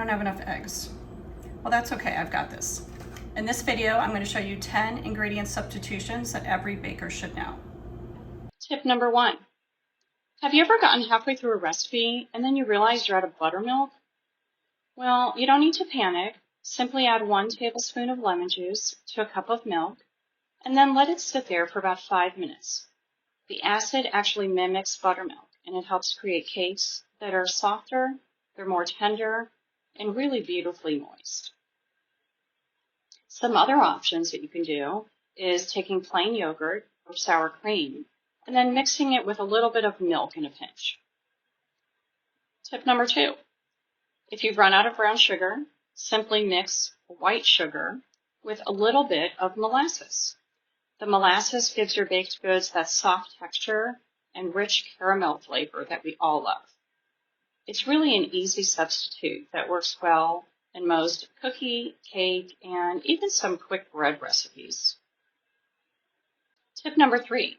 don't have enough eggs. Well, that's okay, I've got this. In this video, I'm going to show you 10 ingredient substitutions that every baker should know. Tip number 1. Have you ever gotten halfway through a recipe and then you realize you're out of buttermilk? Well, you don't need to panic. Simply add 1 tablespoon of lemon juice to a cup of milk and then let it sit there for about 5 minutes. The acid actually mimics buttermilk and it helps create cakes that are softer, they're more tender, and really beautifully moist. Some other options that you can do is taking plain yogurt or sour cream and then mixing it with a little bit of milk in a pinch. Tip number 2. If you've run out of brown sugar, simply mix white sugar with a little bit of molasses. The molasses gives your baked goods that soft texture and rich caramel flavor that we all love. It's really an easy substitute that works well in most cookie, cake, and even some quick bread recipes. Tip number 3.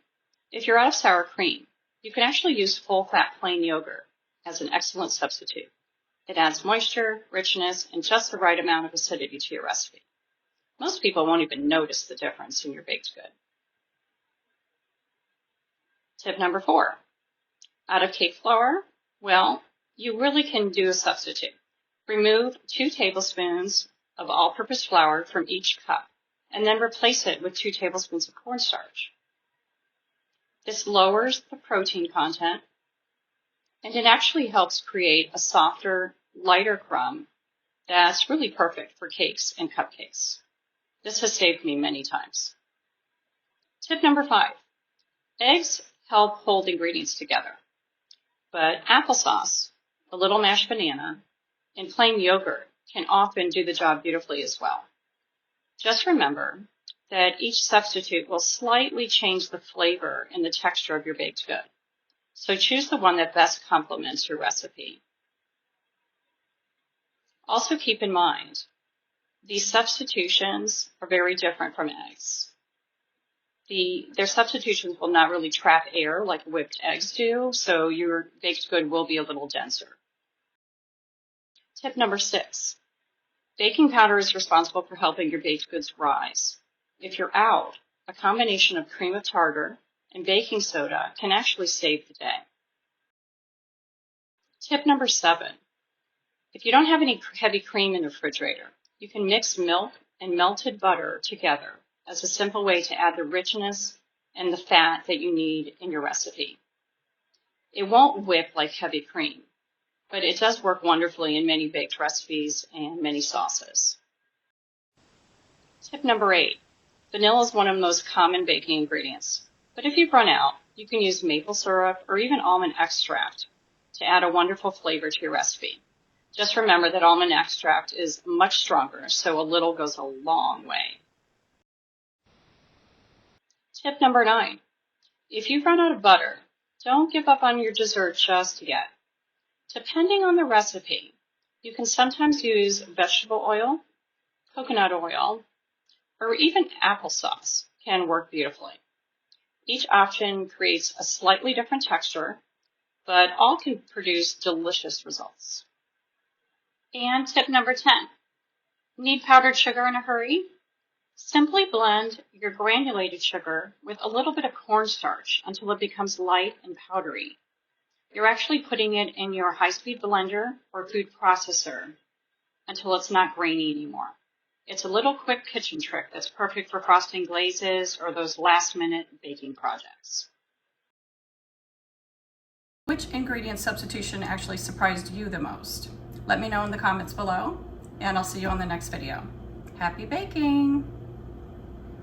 If you're out of sour cream, you can actually use full-fat plain yogurt as an excellent substitute. It adds moisture, richness, and just the right amount of acidity to your recipe. Most people won't even notice the difference in your baked good. Tip number 4. Out of cake flour? Well, you really can do a substitute. Remove 2 tablespoons of all-purpose flour from each cup and then replace it with 2 tablespoons of cornstarch. This lowers the protein content and it actually helps create a softer, lighter crumb that's really perfect for cakes and cupcakes. This has saved me many times. Tip number 5. Eggs help hold ingredients together, but applesauce, a little mashed banana, and plain yogurt can often do the job beautifully as well. Just remember that each substitute will slightly change the flavor and the texture of your baked good. So choose the one that best complements your recipe. Also keep in mind, these substitutions are very different from eggs. Their substitutions will not really trap air like whipped eggs do, so your baked good will be a little denser. Tip number 6. Baking powder is responsible for helping your baked goods rise. If you're out, a combination of cream of tartar and baking soda can actually save the day. Tip number 7. If you don't have any heavy cream in the refrigerator, you can mix milk and melted butter together as a simple way to add the richness and the fat that you need in your recipe. It won't whip like heavy cream, but it does work wonderfully in many baked recipes and many sauces. Tip number 8. Vanilla is one of the most common baking ingredients, but if you've run out, you can use maple syrup or even almond extract to add a wonderful flavor to your recipe. Just remember that almond extract is much stronger, so a little goes a long way. Tip number 9. If you've run out of butter, don't give up on your dessert just yet. Depending on the recipe, you can sometimes use vegetable oil, coconut oil, or even applesauce can work beautifully. Each option creates a slightly different texture, but all can produce delicious results. And tip number 10. Need powdered sugar in a hurry? Simply blend your granulated sugar with a little bit of cornstarch until it becomes light and powdery. You're actually putting it in your high-speed blender or food processor until it's not grainy anymore. It's a little quick kitchen trick that's perfect for frosting glazes or those last-minute baking projects. Which ingredient substitution actually surprised you the most? Let me know in the comments below, and I'll see you on the next video. Happy baking!